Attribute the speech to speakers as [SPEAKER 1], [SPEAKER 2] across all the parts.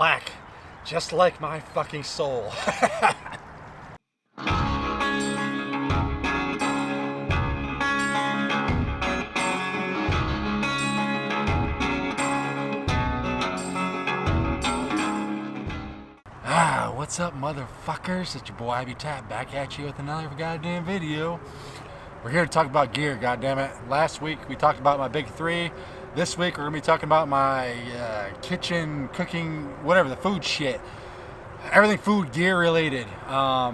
[SPEAKER 1] black, just like my fucking soul. What's up, motherfuckers? It's your boy Ivy Tap back at you with another goddamn video. We're here to talk about gear, goddammit. Last week we talked about my big three. This week we're gonna be talking about my kitchen, cooking, whatever, the food shit. Everything food gear related. I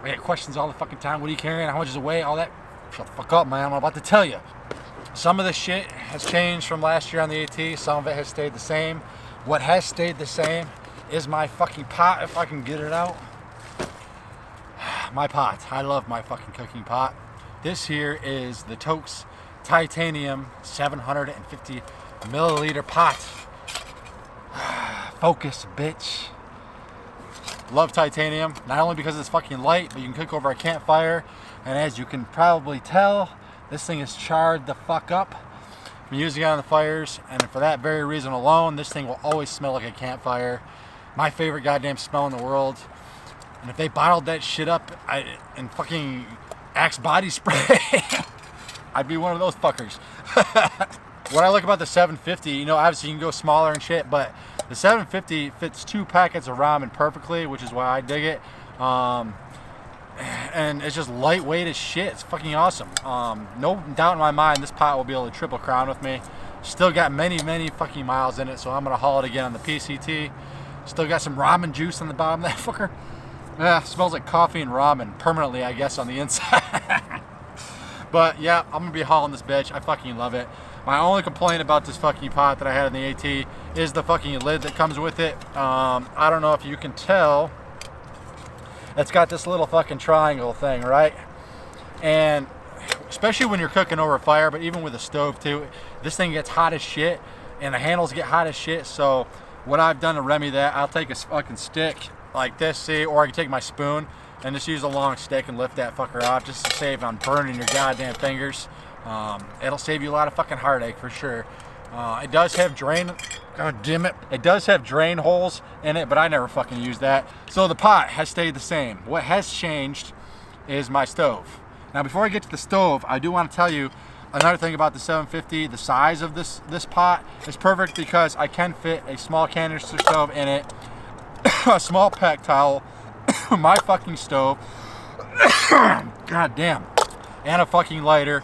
[SPEAKER 1] get questions all the fucking time. What are you carrying? How much is it weigh? All that. Shut the fuck up, man. I'm about to tell you. Some of the shit has changed from last year on the AT. Some of it has stayed the same. What has stayed the same is my fucking pot, if I can get it out. My pot. I love my fucking cooking pot. This here is the Tokes Titanium 750 milliliter pot. Focus, bitch. Love titanium, not only because it's fucking light, but you can cook over a campfire. And as you can probably tell, this thing is charred the fuck up. I'm using it on the fires, and for that very reason alone, this thing will always smell like a campfire. My favorite goddamn smell in the world. And if they bottled that shit up in fucking Axe body spray, I'd be one of those fuckers. What I like about the 750, you know, obviously you can go smaller and shit, but the 750 fits 2 packets of ramen perfectly, which is why I dig it. And it's just lightweight as shit. It's fucking awesome. No doubt in my mind this pot will be able to triple crown with me. Still got many fucking miles in it, so I'm gonna haul it again on the PCT. Still got some ramen juice on the bottom of that fucker. Yeah, smells like coffee and ramen permanently, I guess, on the inside. But yeah, I'm gonna be hauling this bitch. I fucking love it. My only complaint about this fucking pot that I had in the AT is the fucking lid that comes with it. I don't know if you can tell. It's got this little fucking triangle thing, right? And especially when you're cooking over a fire, but even with a stove too, this thing gets hot as shit, and the handles get hot as shit. So what I've done to remedy that, I'll take a fucking stick like this, see, or I can take my spoon and just use a long stick and lift that fucker off, just to save on burning your goddamn fingers. It'll save you a lot of fucking heartache for sure. It does have drain, god damn it, it does have drain holes in it, but I never fucking use that. So the pot has stayed the same. What has changed is my stove. Now before I get to the stove, I do want to tell you another thing about the 750. The size of this pot is perfect because I can fit a small canister stove in it, a small pack towel, my fucking stove, god damn, and a fucking lighter.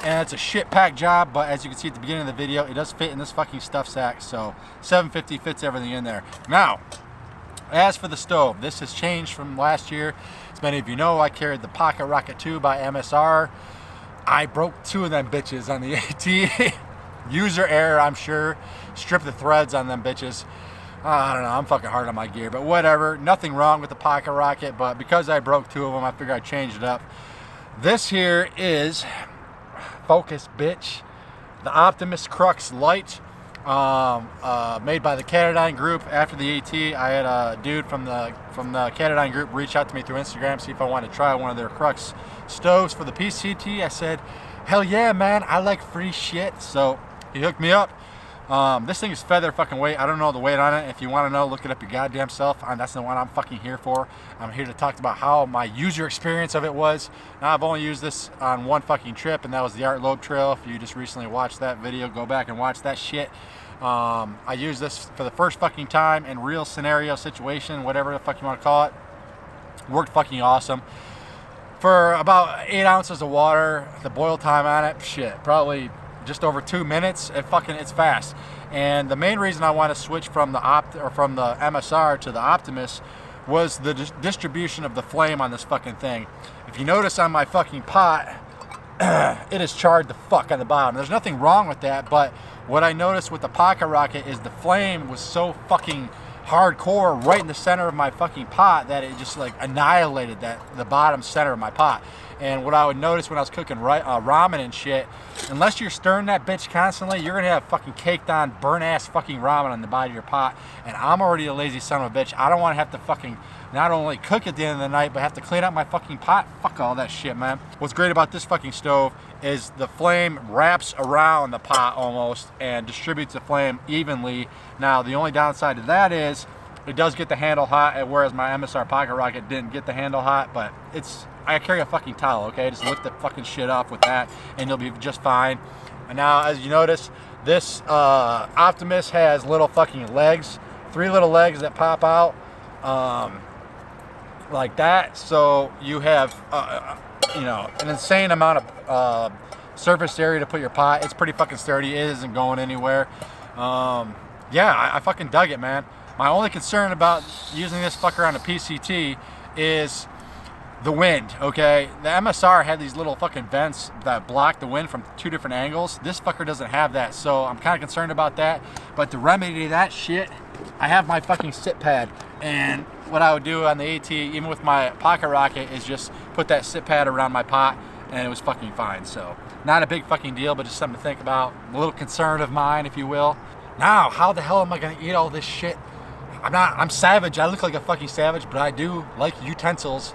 [SPEAKER 1] And it's a shit pack job, but as you can see at the beginning of the video, it does fit in this fucking stuff sack. So 750 fits everything in there. Now, as for the stove, this has changed from last year. As many of you know, I carried the Pocket Rocket 2 by MSR. I broke 2 of them bitches on the AT. User error, I'm sure. Stripped the threads on them bitches. I don't know, I'm fucking hard on my gear, but whatever. Nothing wrong with the Pocket Rocket, but because I broke 2 of them, I figured I'd change it up. This here is, focus bitch, the Optimus Crux Light, made by the Catadyne Group. After the AT, I had a dude from the Catadyne Group reach out to me through Instagram, see if I wanted to try one of their Crux stoves for the PCT. I said, hell yeah, man, I like free shit. So he hooked me up. This thing is feather fucking weight. I don't know the weight on it. If you want to know, look it up your goddamn self. That's the one I'm fucking here for. I'm here to talk about how my user experience of it was. Now, I've only used this on one fucking trip, and that was the Art Loeb Trail. If you just recently watched that video, go back and watch that shit. I used this for the first fucking time in real scenario situation, whatever the fuck you want to call it. Worked fucking awesome. For about 8 ounces of water, the boil time on it, shit, probably just over 2 minutes. It's fast. And the main reason I want to switch from the MSR to the Optimus was the distribution of the flame on this fucking thing. If you notice on my fucking pot, it is charred the fuck on the bottom. There's nothing wrong with that, but what I noticed with the Pocket Rocket is the flame was so fucking hardcore right in the center of my fucking pot that it just like annihilated the bottom center of my pot. And what I would notice when I was cooking ramen and shit, unless you're stirring that bitch constantly, you're gonna have fucking caked on, burnt ass fucking ramen on the bottom of your pot. And I'm already a lazy son of a bitch. I don't want to have to fucking not only cook at the end of the night, but have to clean out my fucking pot. Fuck all that shit, man. What's great about this fucking stove is the flame wraps around the pot almost and distributes the flame evenly. Now, the only downside to that is it does get the handle hot, whereas my MSR Pocket Rocket didn't get the handle hot, but I carry a fucking towel, okay? Just lift the fucking shit off with that and you'll be just fine. And now, as you notice, this Optimus has little fucking legs, 3 little legs that pop out like that. So you have, you know, an insane amount of surface area to put your pot. It's pretty fucking sturdy. It isn't going anywhere. Yeah, I fucking dug it, man. My only concern about using this fucker on a PCT is the wind, okay? The MSR had these little fucking vents that block the wind from 2 different angles. This fucker doesn't have that, so I'm kind of concerned about that. But to remedy that shit, I have my fucking sit pad. And what I would do on the AT, even with my Pocket Rocket, is just put that sit pad around my pot, and it was fucking fine. So, not a big fucking deal, but just something to think about. A little concern of mine, if you will. Now, how the hell am I gonna eat all this shit? I'm savage. I look like a fucking savage, but I do like utensils.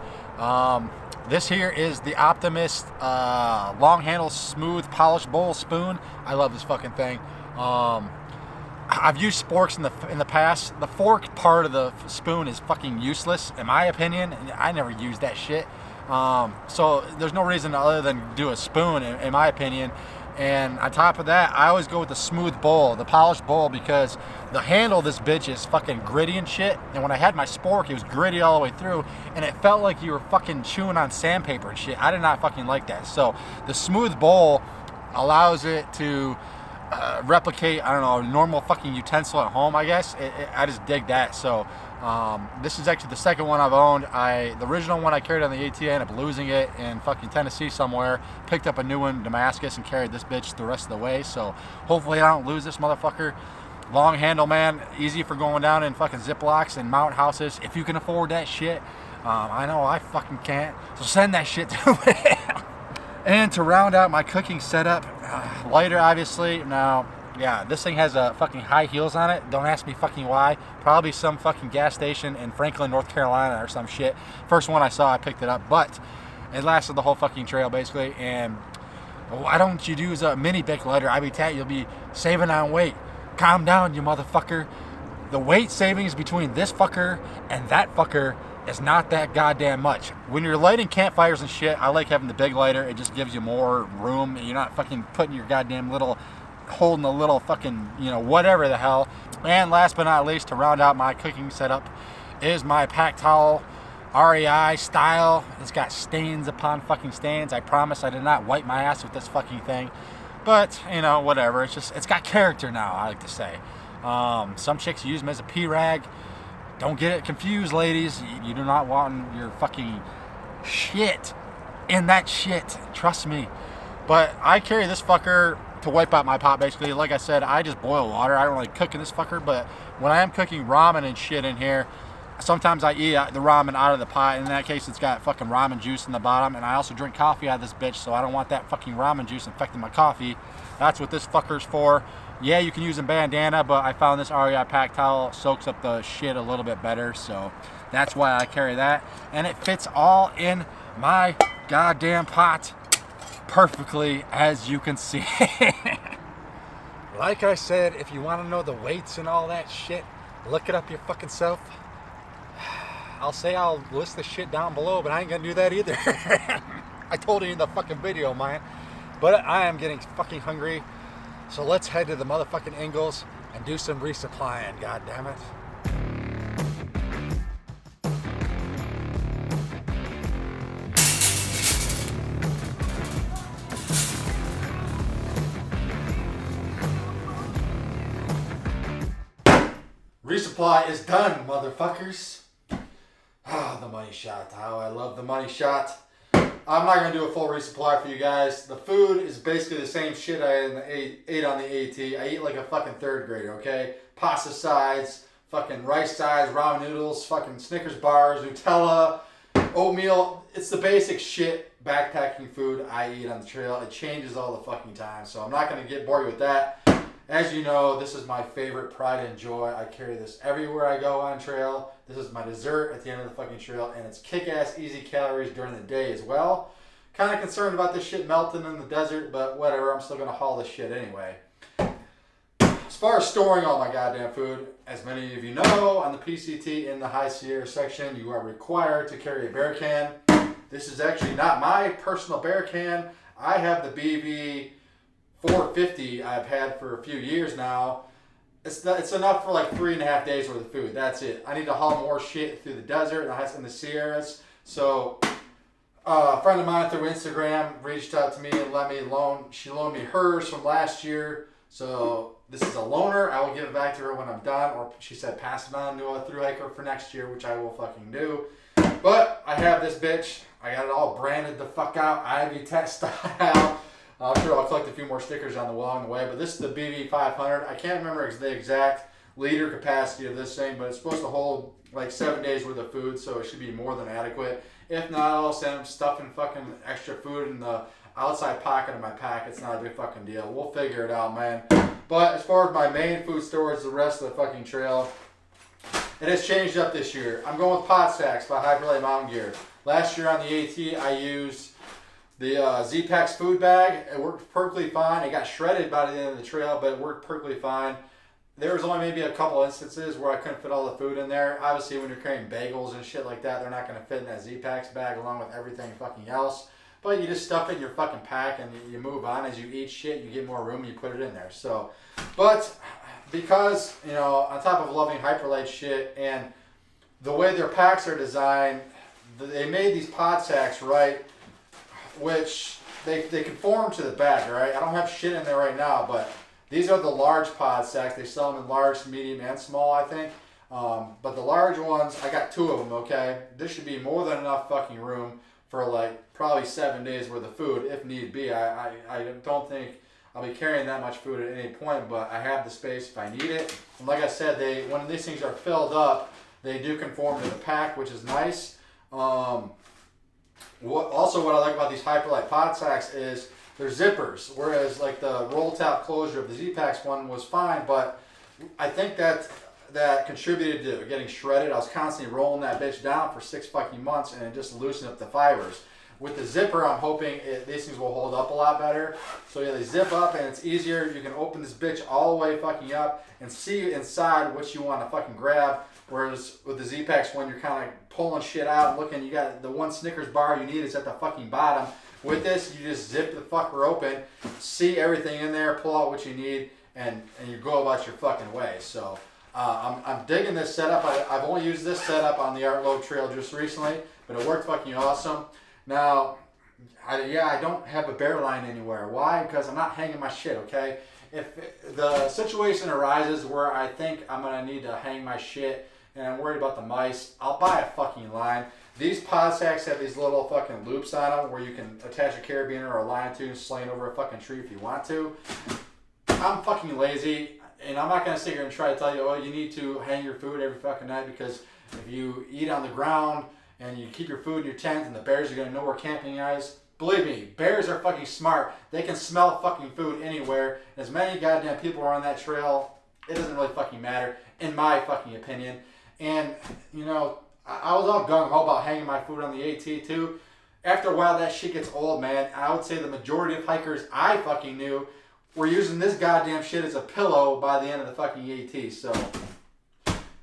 [SPEAKER 1] This here is the Optimus long handle smooth polished bowl spoon. I love this fucking thing. I've used sporks in the past. The fork part of the spoon is fucking useless in my opinion. I never used that shit. So there's no reason other than do a spoon in my opinion. And on top of that, I always go with the smooth bowl, the polished bowl, because the handle of this bitch is fucking gritty and shit. And when I had my spork, it was gritty all the way through, and it felt like you were fucking chewing on sandpaper and shit. I did not fucking like that. So the smooth bowl allows it to replicate, I don't know, a normal fucking utensil at home, I guess. I just dig that. So this is actually the second one I've owned. The original one I carried on the AT, I ended up losing it in fucking Tennessee somewhere. Picked up a new one in Damascus and carried this bitch the rest of the way. So hopefully I don't lose this motherfucker. Long handle, man. Easy for going down in fucking Ziplocs and mount houses if you can afford that shit. I know I fucking can't. So send that shit to me. And to round out my cooking setup, lighter obviously. Now, yeah, this thing has fucking high heels on it. Don't ask me fucking why. Probably some fucking gas station in Franklin, North Carolina or some shit. First one I saw, I picked it up. But it lasted the whole fucking trail basically. And why don't you use a mini Bic Lighter? I be tat, you'll be saving on weight. Calm down, you motherfucker. The weight savings between this fucker and that fucker is not that goddamn much. When you're lighting campfires and shit, I like having the Big Lighter. It just gives you more room. You're not fucking putting your goddamn little, holding a little fucking, you know, whatever the hell. And last but not least, to round out my cooking setup, is my pack towel, REI style. It's got stains upon fucking stains. I promise I did not wipe my ass with this fucking thing. But, you know, whatever. It's got character now, I like to say. Some chicks use them as a pee rag. Don't get it confused, ladies. You do not want your fucking shit in that shit. Trust me. But I carry this fucker to wipe out my pot, basically. Like I said, I just boil water. I don't really cook in this fucker. But when I am cooking ramen and shit in here, sometimes I eat the ramen out of the pot. In that case, it's got fucking ramen juice in the bottom. And I also drink coffee out of this bitch, so I don't want that fucking ramen juice infecting my coffee. That's what this fucker's for. Yeah, you can use a bandana, but I found this REI pack towel soaks up the shit a little bit better, so that's why I carry that. And it fits all in my goddamn pot perfectly, as you can see. Like I said, if you want to know the weights and all that shit, look it up your fucking self. I'll list the shit down below, but I ain't gonna do that either. I told you in the fucking video, man. But I am getting fucking hungry. So let's head to the motherfucking Ingles and do some resupplying, god damn it. Resupply is done, motherfuckers. Ah, the money shot. How I love the money shot. I'm not going to do a full resupply for you guys. The food is basically the same shit I ate on the AT. I eat like a fucking third grader, okay? Pasta sides, fucking rice sides, ramen noodles, fucking Snickers bars, Nutella, oatmeal. It's the basic shit backpacking food I eat on the trail. It changes all the fucking time, so I'm not going to get bored with that. As you know, this is my favorite pride and joy. I carry this everywhere I go on trail. This is my dessert at the end of the fucking trail, and it's kick-ass easy calories during the day as well. Kind of concerned about this shit melting in the desert, but whatever, I'm still going to haul this shit anyway. As far as storing all my goddamn food, as many of you know, on the PCT in the High Sierra section, you are required to carry a bear can. This is actually not my personal bear can. I have the BV 450 I've had for a few years now. It's enough for like 3.5 days worth of food. That's it. I need to haul more shit through the desert and the Sierras. So a friend of mine through Instagram reached out to me and she loaned me hers from last year. So this is a loaner. I will give it back to her when I'm done. Or she said pass it on to a thru hiker for next year, which I will fucking do. But I have this bitch. I got it all branded the fuck out, Ivy Tech style. I'm sure I'll collect a few more stickers along the way, but this is the BV 500. I can't remember the exact liter capacity of this thing, but it's supposed to hold like 7 days worth of food, so it should be more than adequate. If not, I'll send stuffing fucking extra food in the outside pocket of my pack. It's not a big fucking deal. We'll figure it out, man. But as far as my main food storage, the rest of the fucking trail, it has changed up this year. I'm going with pot sacks by Hyperlite Mountain Gear. Last year on the AT, I used the Z-Packs food bag. It worked perfectly fine. It got shredded by the end of the trail, but it worked perfectly fine. There was only maybe a couple instances where I couldn't fit all the food in there. Obviously, when you're carrying bagels and shit like that, they're not going to fit in that Z-Packs bag along with everything fucking else. But you just stuff it in your fucking pack and you move on. As you eat shit, you get more room, you put it in there. So, but because, you know, on top of loving Hyperlite shit and the way their packs are designed, they made these pod sacks, right, which they conform to the bag, right? I don't have shit in there right now, but these are the large pod sacks. They sell them in large, medium, and small, I think. But the large ones, I got 2 of them, okay? This should be more than enough fucking room for like probably 7 days worth of food, if need be. I don't think I'll be carrying that much food at any point, but I have the space if I need it. And like I said, when these things are filled up, they do conform to the pack, which is nice. What I like about these Hyperlite pod sacks is they're zippers, whereas like the roll top closure of the Z-Packs one was fine, but I think that contributed to getting shredded. I was constantly rolling that bitch down for 6 fucking months and it just loosened up the fibers. With the zipper, I'm hoping these things will hold up a lot better. So yeah, they zip up and it's easier. You can open this bitch all the way fucking up and see inside what you want to fucking grab. Whereas with the Z-Packs one, you're kind of pulling shit out and looking. You got the one Snickers bar you need is at the fucking bottom. With this, you just zip the fucker open, see everything in there, pull out what you need, and you go about your fucking way. So I'm digging this setup. I've only used this setup on the Art Lobe Trail just recently, but it worked fucking awesome. Now, I don't have a bear line anywhere. Why? Because I'm not hanging my shit, okay? If the situation arises where I think I'm going to need to hang my shit and I'm worried about the mice, I'll buy a fucking line. These pod sacks have these little fucking loops on them where you can attach a carabiner or a line to and sling over a fucking tree if you want to. I'm fucking lazy, and I'm not going to sit here and try to tell you, oh, you need to hang your food every fucking night, because if you eat on the ground and you keep your food in your tent and the bears are going to know where camping is, believe me, bears are fucking smart. They can smell fucking food anywhere. As many goddamn people are on that trail, it doesn't really fucking matter, in my fucking opinion. And, you know, I was all gung-ho about hanging my food on the AT too. After a while, that shit gets old, man. I would say the majority of hikers I fucking knew were using this goddamn shit as a pillow by the end of the fucking AT. So,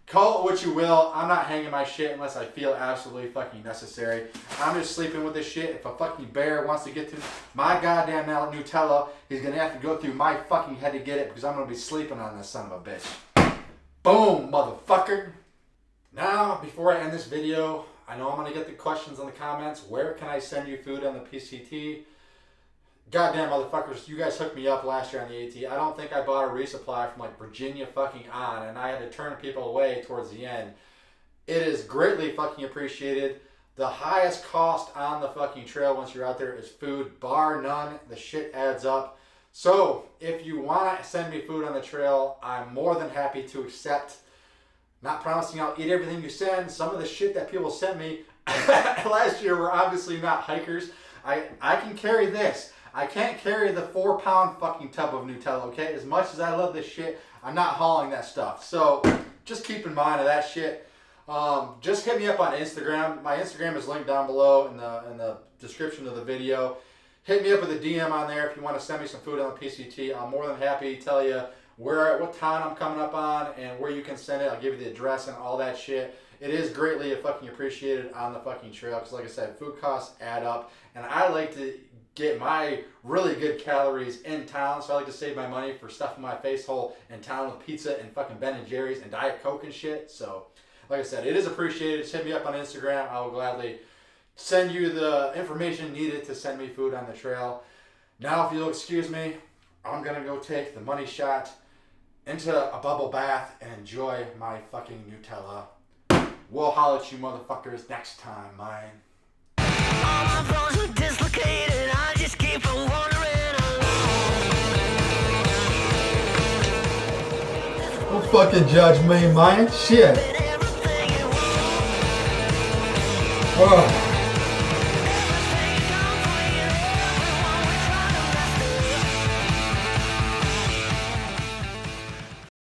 [SPEAKER 1] call it what you will. I'm not hanging my shit unless I feel absolutely fucking necessary. I'm just sleeping with this shit. If a fucking bear wants to get to my goddamn Nutella, he's going to have to go through my fucking head to get it, because I'm going to be sleeping on this son of a bitch. Boom, motherfucker. Now, before I end this video, I know I'm going to get the questions in the comments. Where can I send you food on the PCT? Goddamn motherfuckers, you guys hooked me up last year on the AT. I don't think I bought a resupply from like Virginia fucking on, and I had to turn people away towards the end. It is greatly fucking appreciated. The highest cost on the fucking trail once you're out there is food, bar none. The shit adds up. So, if you want to send me food on the trail, I'm more than happy to accept. Not promising I'll eat everything you send. Some of the shit that people sent me last year were obviously not hikers. I can carry this. I can't carry the 4-pound fucking tub of Nutella, okay? As much as I love this shit, I'm not hauling that stuff. So just keep in mind of that shit. Just hit me up on Instagram. My Instagram is linked down below in the description of the video. Hit me up with a DM on there if you want to send me some food on the PCT. I'm more than happy to tell you what town I'm coming up on and where you can send it. I'll give you the address and all that shit. It is greatly fucking appreciated on the fucking trail because, like I said, food costs add up, and I like to get my really good calories in town, so I like to save my money for stuffing my face hole in town with pizza and fucking Ben and Jerry's and Diet Coke and shit. So, like I said, it is appreciated. Just hit me up on Instagram. I will gladly send you the information needed to send me food on the trail. Now, if you'll excuse me, I'm gonna go take the money shot into a bubble bath and enjoy my fucking Nutella. We'll holler at you motherfuckers next time, mine. All my bones are dislocated, I just keep on wandering along. Don't fucking judge me, man. Shit. Oh.